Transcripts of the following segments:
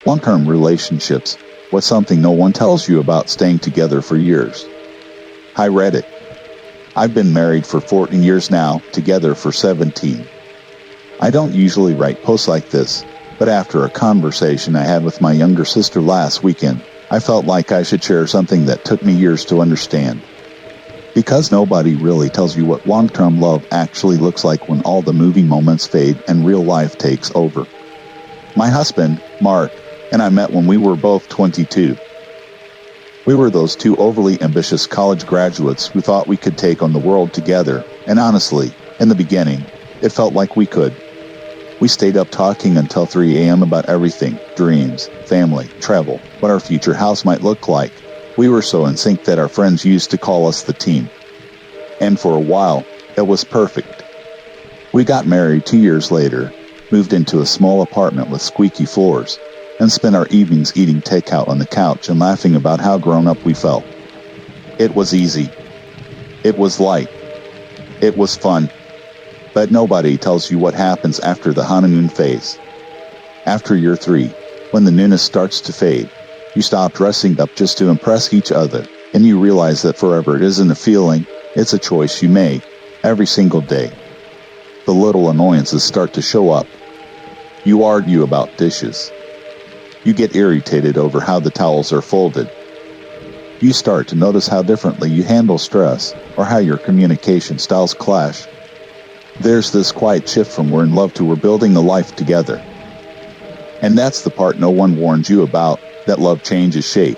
Long-term relationships. What's something no one tells you about staying together for years? Hi Reddit. I've been married for 14 years now, together for 17. I don't usually write posts like this, but after a conversation I had with my younger sister last weekend, I felt like I should share something that took me years to understand. Because nobody really tells you what long-term love actually looks like when all the movie moments fade and real life takes over. My husband, Mark, and I met when we were both 22. We were those two overly ambitious college graduates who thought we could take on the world together, and honestly, in the beginning, it felt like we could. We stayed up talking until 3 a.m. about everything: dreams, family, travel, what our future house might look like. We were so in sync that our friends used to call us the team. And for a while, it was perfect. We got married 2 years later, moved into a small apartment with squeaky floors, and spent our evenings eating takeout on the couch and laughing about how grown up we felt. It was easy. It was light. It was fun. But nobody tells you what happens after the honeymoon phase. After year 3, when the newness starts to fade, you stop dressing up just to impress each other, and you realize that forever isn't a feeling, it's a choice you make, every single day. The little annoyances start to show up. You argue about dishes. You get irritated over how the towels are folded. You start to notice how differently you handle stress, or how your communication styles clash. There's this quiet shift from we're in love to we're building a life together. And that's the part no one warns you about, that love changes shape.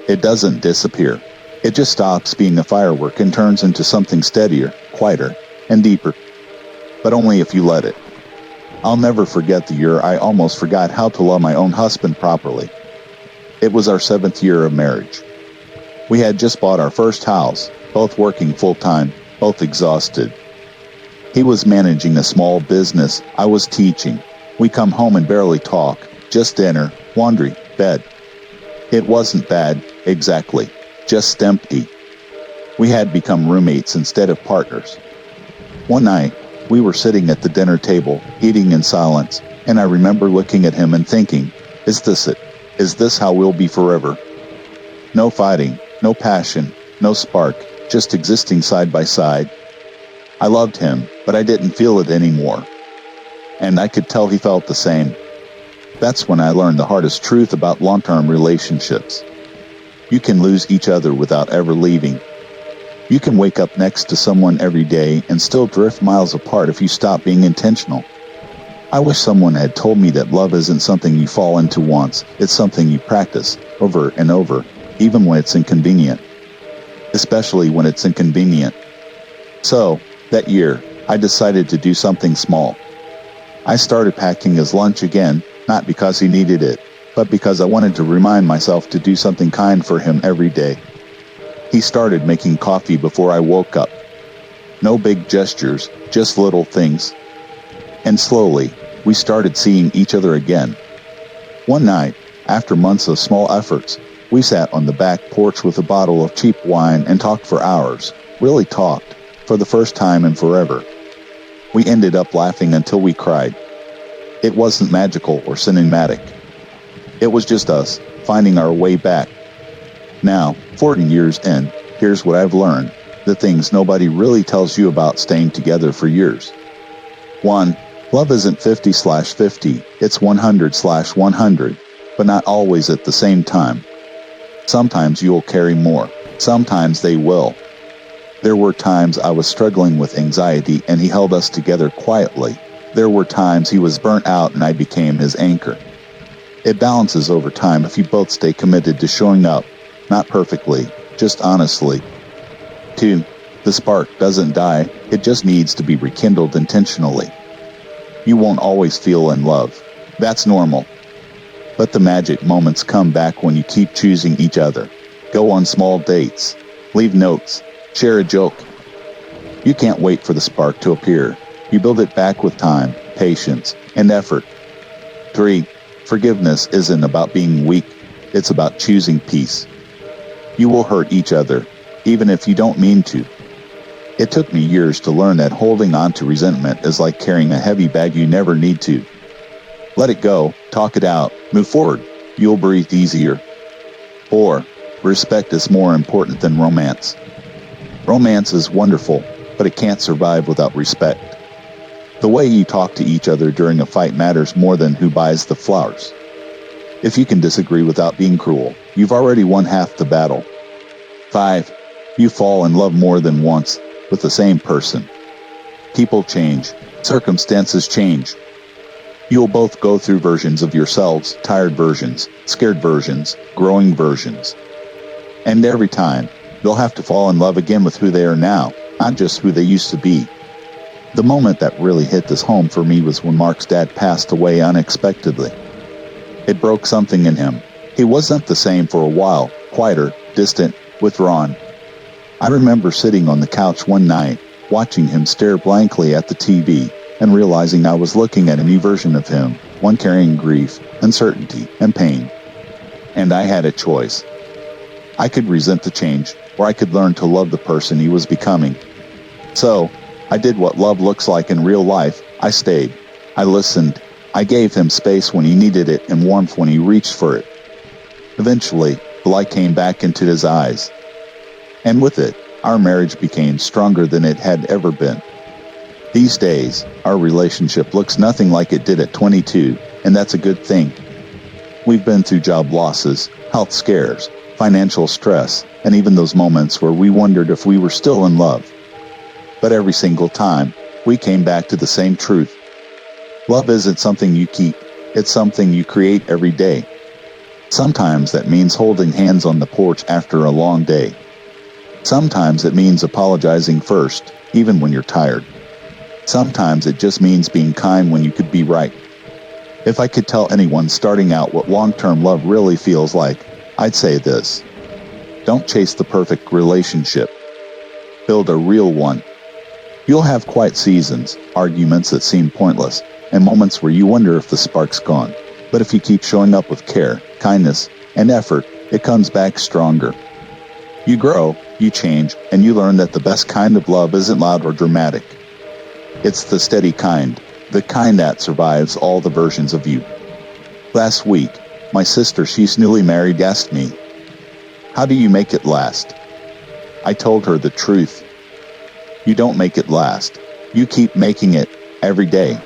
It doesn't disappear. It just stops being a firework and turns into something steadier, quieter, and deeper. But only if you let it. I'll never forget the year I almost forgot how to love my own husband properly. It was our 7th year of marriage. We had just bought our first house, both working full-time, both exhausted. He was managing a small business, I was teaching. We come home and barely talk, just dinner, laundry, bed. It wasn't bad, exactly, just empty. We had become roommates instead of partners. One night, we were sitting at the dinner table, eating in silence, and I remember looking at him and thinking, is this it? Is this how we'll be forever? No fighting, no passion, no spark, just existing side by side. I loved him, but I didn't feel it anymore. And I could tell he felt the same. That's when I learned the hardest truth about long-term relationships. You can lose each other without ever leaving. You can wake up next to someone every day and still drift miles apart if you stop being intentional. I wish someone had told me that love isn't something you fall into once, it's something you practice over and over, even when it's inconvenient. Especially when it's inconvenient. So, that year, I decided to do something small. I started packing his lunch again, not because he needed it, but because I wanted to remind myself to do something kind for him every day. He started making coffee before I woke up. No big gestures, just little things. And slowly, we started seeing each other again. One night, after months of small efforts, we sat on the back porch with a bottle of cheap wine and talked for hours, really talked, for the first time in forever. We ended up laughing until we cried. It wasn't magical or cinematic. It was just us, finding our way back. Now, 14 years in, here's what I've learned, the things nobody really tells you about staying together for years. 1. Love isn't 50/50, it's 100/100, but not always at the same time. Sometimes you'll carry more, sometimes they will. There were times I was struggling with anxiety and he held us together quietly. There were times he was burnt out and I became his anchor. It balances over time if you both stay committed to showing up, not perfectly, just honestly. 2. The spark doesn't die, it just needs to be rekindled intentionally. You won't always feel in love. That's normal. But the magic moments come back when you keep choosing each other. Go on small dates. Leave notes. Share a joke. You can't wait for the spark to appear. You build it back with time, patience, and effort. 3. Forgiveness isn't about being weak. It's about choosing peace. You will hurt each other, even if you don't mean to. It took me years to learn that holding on to resentment is like carrying a heavy bag you never need to. Let it go, talk it out, move forward. You'll breathe easier. 4. Respect is more important than romance. Romance is wonderful, but it can't survive without respect. The way you talk to each other during a fight matters more than who buys the flowers. If you can disagree without being cruel, you've already won half the battle. 5. You fall in love more than once with the same person. People change. Circumstances change. You'll both go through versions of yourselves, tired versions, scared versions, growing versions. And every time, you'll have to fall in love again with who they are now, not just who they used to be. The moment that really hit this home for me was when Mark's dad passed away unexpectedly. It broke something in him. He wasn't the same for a while, quieter, distant, withdrawn. I remember sitting on the couch one night, watching him stare blankly at the TV, and realizing I was looking at a new version of him, one carrying grief, uncertainty, and pain. And I had a choice. I could resent the change, or I could learn to love the person he was becoming. So, I did what love looks like in real life. I stayed. I listened. I gave him space when he needed it and warmth when he reached for it. Eventually, the light came back into his eyes. And with it, our marriage became stronger than it had ever been. These days, our relationship looks nothing like it did at 22, and that's a good thing. We've been through job losses, health scares, financial stress, and even those moments where we wondered if we were still in love. But every single time, we came back to the same truth. Love isn't something you keep, it's something you create every day. Sometimes that means holding hands on the porch after a long day. Sometimes it means apologizing first, even when you're tired. Sometimes it just means being kind when you could be right. If I could tell anyone starting out what long-term love really feels like, I'd say this. Don't chase the perfect relationship. Build a real one. You'll have quiet seasons, arguments that seem pointless, and moments where you wonder if the spark's gone. But if you keep showing up with care, kindness, and effort, it comes back stronger. You grow, you change, and you learn that the best kind of love isn't loud or dramatic. It's the steady kind, the kind that survives all the versions of you. Last week, my sister, she's newly married, asked me, "How do you make it last?" I told her the truth. You don't make it last. You keep making it every day.